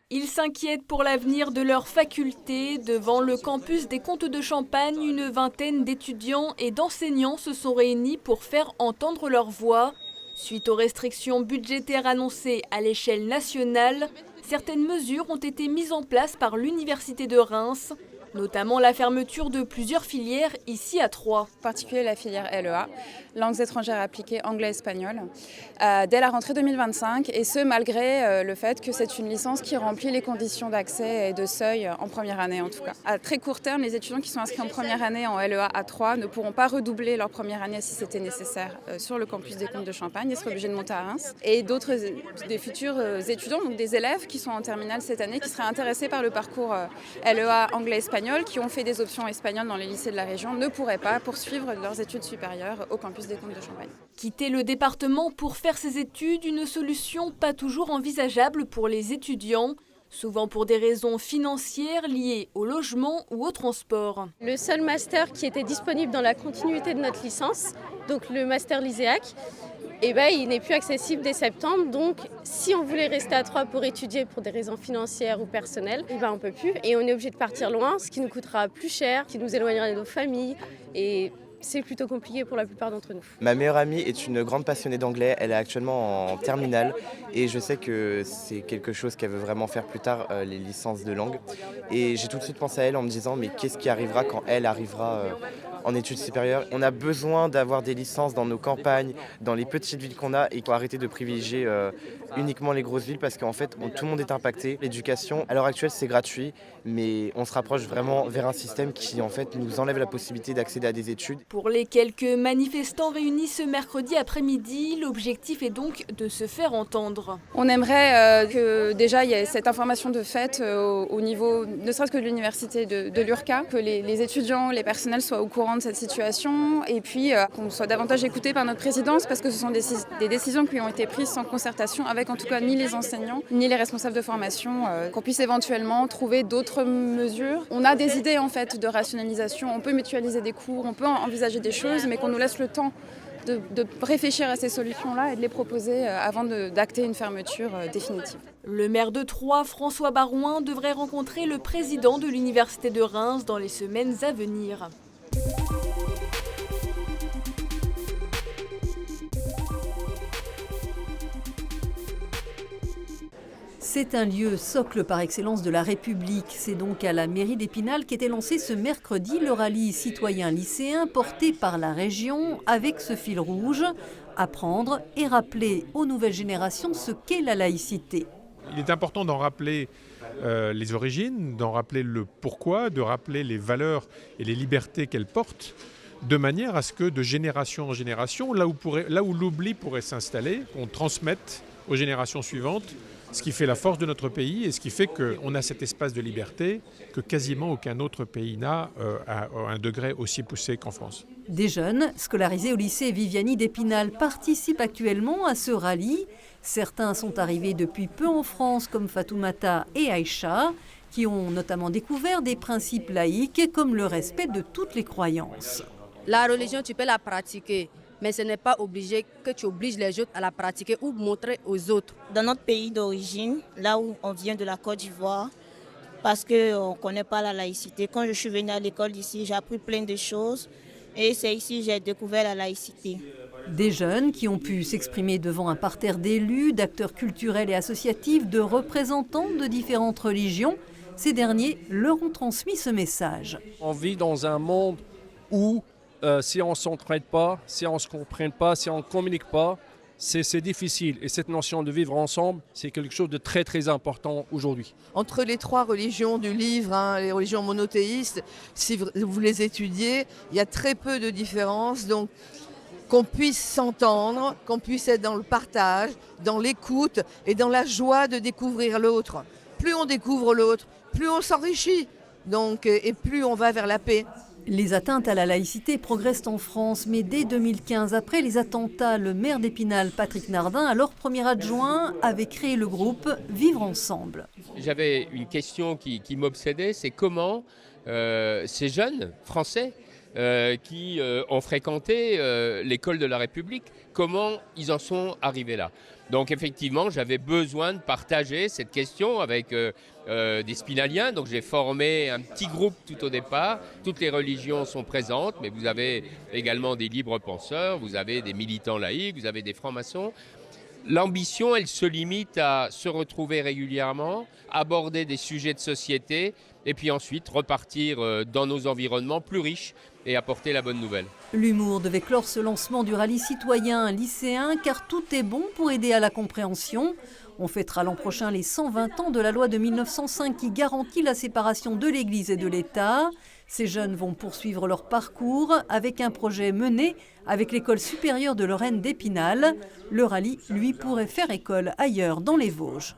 Ils s'inquiètent pour l'avenir de leur faculté. Devant le campus des Comtes de Champagne, une vingtaine d'étudiants et d'enseignants se sont réunis pour faire entendre leur voix. Suite aux restrictions budgétaires annoncées à l'échelle nationale, certaines mesures ont été mises en place par l'Université de Reims, notamment la fermeture de plusieurs filières ici à Troyes. En particulier la filière LEA, langues étrangères appliquées anglais-espagnol, dès la rentrée 2025, et ce malgré le fait que c'est une licence qui remplit les conditions d'accès et de seuil en première année en tout cas. À très court terme, les étudiants qui sont inscrits en première année en LEA à Troyes ne pourront pas redoubler leur première année si c'était nécessaire sur le campus des Comtes de Champagne, ils seraient obligés de monter à Reims. Et d'autres, des futurs étudiants, donc des élèves qui sont en terminale cette année, qui seraient intéressés par le parcours LEA anglais-espagnol, qui ont fait des options espagnoles dans les lycées de la région, ne pourraient pas poursuivre leurs études supérieures au campus des Comtes de Champagne. Quitter le département pour faire ses études, une solution pas toujours envisageable pour les étudiants, souvent pour des raisons financières liées au logement ou au transport. Le seul master qui était disponible dans la continuité de notre licence, donc le master lycéac, il n'est plus accessible dès septembre. Donc si on voulait rester à Troyes pour étudier pour des raisons financières ou personnelles, on ne peut plus. Et on est obligé de partir loin, ce qui nous coûtera plus cher, qui nous éloignera de nos familles. Et c'est plutôt compliqué pour la plupart d'entre nous. Ma meilleure amie est une grande passionnée d'anglais, elle est actuellement en terminale et je sais que c'est quelque chose qu'elle veut vraiment faire plus tard, les licences de langue. Et j'ai tout de suite pensé à elle en me disant mais qu'est-ce qui arrivera quand elle arrivera en études supérieures. On a besoin d'avoir des licences dans nos campagnes, dans les petites villes qu'on a et il faut arrêter de privilégier uniquement les grosses villes parce qu'en fait tout le monde est impacté. L'éducation à l'heure actuelle c'est gratuit mais on se rapproche vraiment vers un système qui en fait nous enlève la possibilité d'accéder à des études. Pour les quelques manifestants réunis ce mercredi après-midi, l'objectif est donc de se faire entendre. On aimerait que déjà il y ait cette information de fait au niveau, ne serait-ce que de l'université de l'URCA, que les étudiants, les personnels soient au courant de cette situation et puis qu'on soit davantage écoutés par notre présidence parce que ce sont des décisions qui ont été prises sans concertation avec en tout cas ni les enseignants ni les responsables de formation, qu'on puisse éventuellement trouver d'autres mesures. On a des idées en fait de rationalisation, on peut mutualiser des cours, on peut envisager des choses mais qu'on nous laisse le temps de réfléchir à ces solutions-là et de les proposer avant d'acter une fermeture définitive. Le maire de Troyes, François Barouin, devrait rencontrer le président de l'Université de Reims dans les semaines à venir. C'est un lieu socle par excellence de la République. C'est donc à la mairie d'Épinal qu'était lancé ce mercredi le rallye citoyen lycéen porté par la région avec ce fil rouge, apprendre et rappeler aux nouvelles générations ce qu'est la laïcité. Il est important d'en rappeler les origines, d'en rappeler le pourquoi, de rappeler les valeurs et les libertés qu'elle porte, de manière à ce que de génération en génération, là où l'oubli pourrait s'installer, qu'on transmette aux générations suivantes ce qui fait la force de notre pays et ce qui fait qu'on a cet espace de liberté que quasiment aucun autre pays n'a à un degré aussi poussé qu'en France. Des jeunes scolarisés au lycée Viviani d'Épinal participent actuellement à ce rallye. Certains sont arrivés depuis peu en France comme Fatoumata et Aïcha, qui ont notamment découvert des principes laïques comme le respect de toutes les croyances. La religion, tu peux la pratiquer. Mais ce n'est pas obligé que tu obliges les autres à la pratiquer ou montrer aux autres. Dans notre pays d'origine, là où on vient de la Côte d'Ivoire, parce qu'on ne connaît pas la laïcité. Quand je suis venue à l'école d'ici, j'ai appris plein de choses et c'est ici que j'ai découvert la laïcité. Des jeunes qui ont pu s'exprimer devant un parterre d'élus, d'acteurs culturels et associatifs, de représentants de différentes religions. Ces derniers leur ont transmis ce message. On vit dans un monde où si on ne s'entraide pas, si on ne se comprend pas, si on ne communique pas, c'est difficile. Et cette notion de vivre ensemble, c'est quelque chose de très très important aujourd'hui. Entre les trois religions du livre, les religions monothéistes, si vous les étudiez, il y a très peu de différences. Donc qu'on puisse s'entendre, qu'on puisse être dans le partage, dans l'écoute et dans la joie de découvrir l'autre. Plus on découvre l'autre, plus on s'enrichit donc, et plus on va vers la paix. Les atteintes à la laïcité progressent en France, mais dès 2015, après les attentats, le maire d'Épinal, Patrick Nardin, alors premier adjoint, avait créé le groupe Vivre Ensemble. J'avais une question qui m'obsédait, c'est comment ces jeunes Français qui ont fréquenté l'école de la République, comment ils en sont arrivés là. Donc effectivement, j'avais besoin de partager cette question avec des spinaliens. Donc j'ai formé un petit groupe tout au départ. Toutes les religions sont présentes, mais vous avez également des libres penseurs, vous avez des militants laïcs, vous avez des francs-maçons. L'ambition, elle se limite à se retrouver régulièrement, aborder des sujets de société et puis ensuite repartir dans nos environnements plus riches et apporter la bonne nouvelle. L'humour devait clore ce lancement du rallye citoyen lycéen car tout est bon pour aider à la compréhension. On fêtera l'an prochain les 120 ans de la loi de 1905 qui garantit la séparation de l'Église et de l'État. Ces jeunes vont poursuivre leur parcours avec un projet mené avec l'École supérieure de Lorraine d'Épinal. Le rallye, lui, pourrait faire école ailleurs dans les Vosges.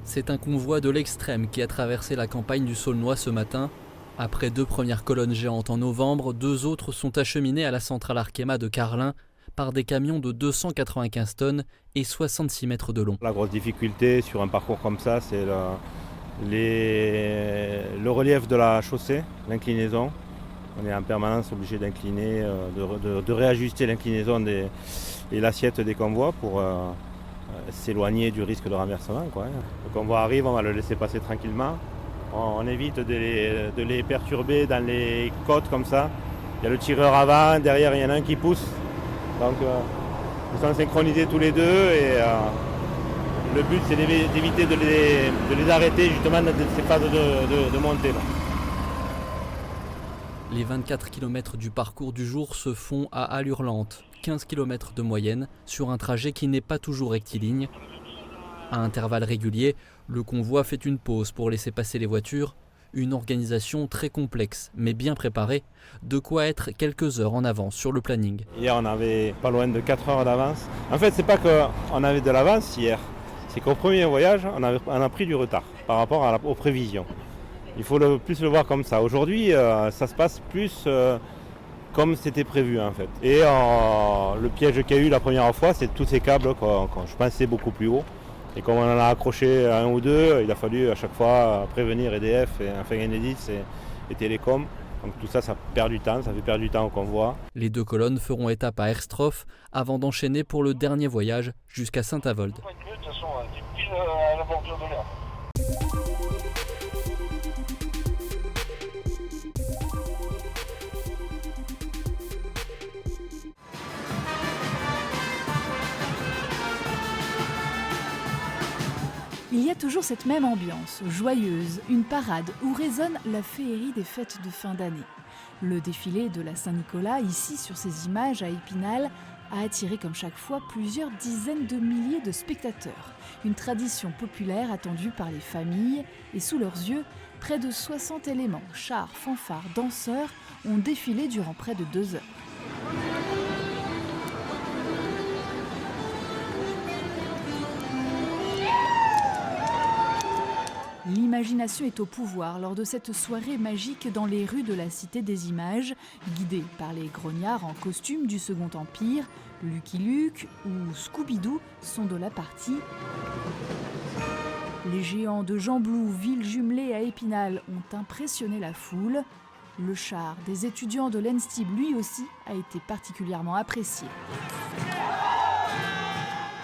C'est un convoi de l'extrême qui a traversé la campagne du Saulnois ce matin. Après 2 premières colonnes géantes en novembre, 2 autres sont acheminées à la centrale Arkema de Carlin par des camions de 295 tonnes et 66 mètres de long. La grosse difficulté sur un parcours comme ça, c'est le relief de la chaussée, l'inclinaison. On est en permanence obligé d'incliner, de réajuster l'inclinaison et l'assiette des convois pour s'éloigner du risque de renversement. Le convoi arrive, on va le laisser passer tranquillement. On évite de les perturber dans les côtes comme ça. Il y a le tireur avant, derrière il y en a un qui pousse. Donc ils sont synchronisés tous les deux et le but c'est d'éviter de les arrêter justement dans ces phases de montée. Les 24 km du parcours du jour se font à allure lente, 15 km de moyenne, sur un trajet qui n'est pas toujours rectiligne. À intervalles réguliers, le convoi fait une pause pour laisser passer les voitures. Une organisation très complexe, mais bien préparée, de quoi être quelques heures en avance sur le planning. Hier, on avait pas loin de 4 heures d'avance. En fait, c'est pas qu'on avait de l'avance hier, c'est qu'au premier voyage, on a pris du retard par rapport aux prévisions. Il faut plus le voir comme ça. Aujourd'hui, ça se passe plus comme c'était prévu en fait. Et le piège qu'il y a eu la première fois, c'est tous ces câbles quand je pensais beaucoup plus haut. Et comme on en a accroché un ou deux, il a fallu à chaque fois prévenir EDF, et enfin Enedis et Télécom. Donc tout ça, ça perd du temps, ça fait perdre du temps au convoi. Les 2 colonnes feront étape à Erstroff avant d'enchaîner pour le dernier voyage jusqu'à Saint-Avold. Il y a toujours cette même ambiance, joyeuse, une parade où résonne la féerie des fêtes de fin d'année. Le défilé de la Saint-Nicolas, ici sur ces images à Épinal, a attiré comme chaque fois plusieurs dizaines de milliers de spectateurs. Une tradition populaire attendue par les familles et sous leurs yeux, près de 60 éléments, chars, fanfares, danseurs ont défilé durant près de 2 heures. L'imagination est au pouvoir lors de cette soirée magique dans les rues de la Cité des Images, guidée par les grognards en costume du Second Empire, Lucky Luke ou Scooby-Doo sont de la partie. Les géants de Gembloux, ville jumelée à Épinal, ont impressionné la foule. Le char des étudiants de l'ENSTIB, lui aussi, a été particulièrement apprécié.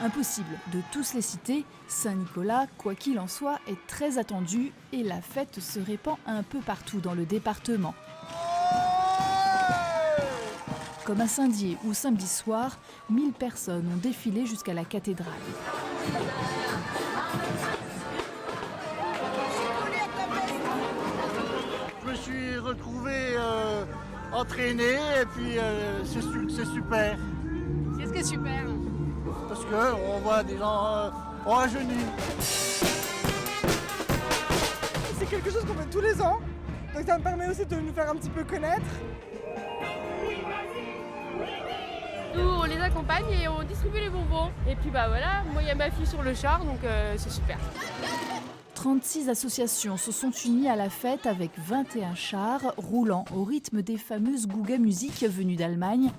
Impossible de tous les citer, Saint-Nicolas, quoi qu'il en soit, est très attendu et la fête se répand un peu partout dans le département. Comme à Saint-Dié où samedi soir, 1000 personnes ont défilé jusqu'à la cathédrale. Je me suis retrouvé entraîné et puis c'est super. Qu'est-ce qui est super ? Parce qu'on voit des gens rajeunir. C'est quelque chose qu'on fait tous les ans, donc ça me permet aussi de nous faire un petit peu connaître. Nous on les accompagne et on distribue les bonbons. Et puis bah voilà, moi il y a ma fille sur le char donc c'est super. 36 associations se sont unies à la fête avec 21 chars roulant au rythme des fameuses Guga Music venues d'Allemagne.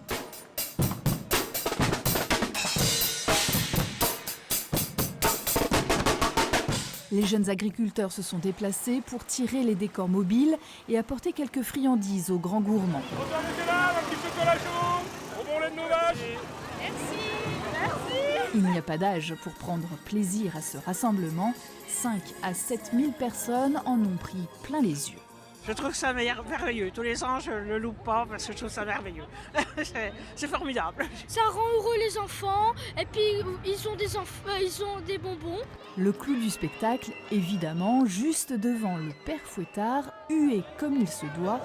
Les jeunes agriculteurs se sont déplacés pour tirer les décors mobiles et apporter quelques friandises aux grands gourmands. Bonjour monsieur là, un petit chocolat chaud, au bon lait de nos vaches. Merci. Il n'y a pas d'âge pour prendre plaisir à ce rassemblement. 5 à 7 000 personnes en ont pris plein les yeux. Je trouve ça merveilleux. Tous les ans, je ne le loupe pas parce que je trouve ça merveilleux. C'est formidable. Ça rend heureux les enfants et puis ils ont des bonbons. Le clou du spectacle, évidemment, juste devant le père Fouettard, hué comme il se doit,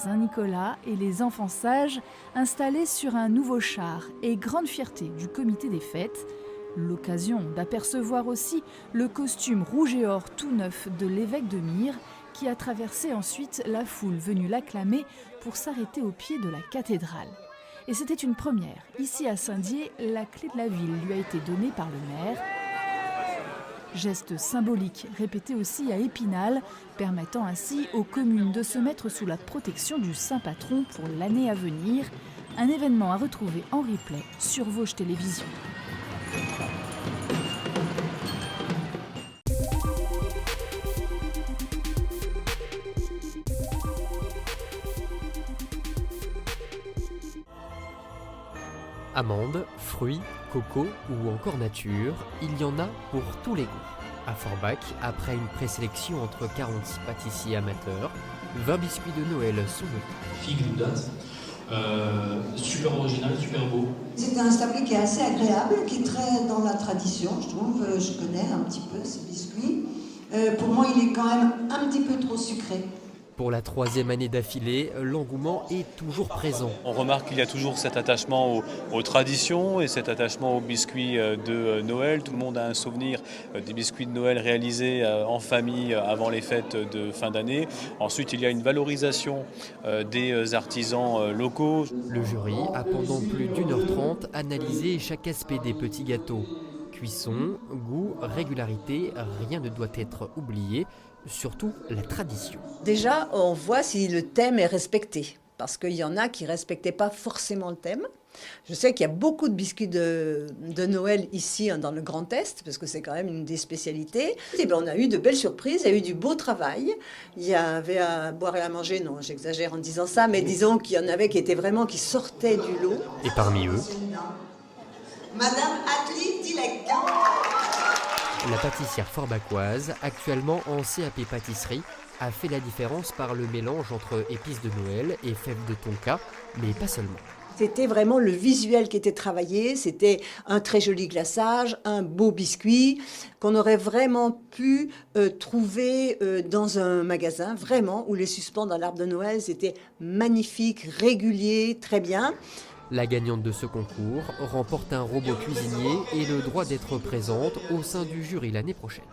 Saint-Nicolas et les enfants sages installés sur un nouveau char et grande fierté du comité des fêtes. L'occasion d'apercevoir aussi le costume rouge et or tout neuf de l'évêque de Myre qui a traversé ensuite la foule venue l'acclamer pour s'arrêter au pied de la cathédrale. Et c'était une première. Ici à Saint-Dié, la clé de la ville lui a été donnée par le maire. Geste symbolique répété aussi à Épinal, permettant ainsi aux communes de se mettre sous la protection du saint patron pour l'année à venir. Un événement à retrouver en replay sur Vosges Télévisions. Amandes, fruits, coco ou encore nature, il y en a pour tous les goûts. À Forbach, après une présélection entre 46 pâtissiers amateurs, 20 biscuits de Noël sont notés. Figue ou date, super original, super beau. C'est un sablé qui est assez agréable, qui est très dans la tradition, je trouve. Je connais un petit peu ces biscuits. Pour moi, il est quand même un petit peu trop sucré. Pour la 3e année d'affilée, l'engouement est toujours présent. On remarque qu'il y a toujours cet attachement aux traditions et cet attachement aux biscuits de Noël. Tout le monde a un souvenir des biscuits de Noël réalisés en famille avant les fêtes de fin d'année. Ensuite, il y a une valorisation des artisans locaux. Le jury a pendant plus d'1h30 analysé chaque aspect des petits gâteaux. Cuisson, goût, régularité, rien ne doit être oublié. Surtout la tradition. Déjà, on voit si le thème est respecté, parce qu'il y en a qui ne respectaient pas forcément le thème. Je sais qu'il y a beaucoup de biscuits de Noël ici dans le Grand Est, parce que c'est quand même une des spécialités. Et bien, on a eu de belles surprises, il y a eu du beau travail. Il y avait à boire et à manger, non, j'exagère en disant ça, mais disons qu'il y en avait qui sortaient du lot. Et parmi eux, Madame Atli Dilek. la pâtissière forbachoise, actuellement en CAP pâtisserie, a fait la différence par le mélange entre épices de Noël et fèves de tonka, mais pas seulement. C'était vraiment le visuel qui était travaillé, c'était un très joli glaçage, un beau biscuit qu'on aurait vraiment pu trouver dans un magasin, vraiment, où les suspens dans l'arbre de Noël, c'était magnifique, régulier, très bien. La gagnante de ce concours remporte un robot cuisinier et le droit d'être présente au sein du jury l'année prochaine.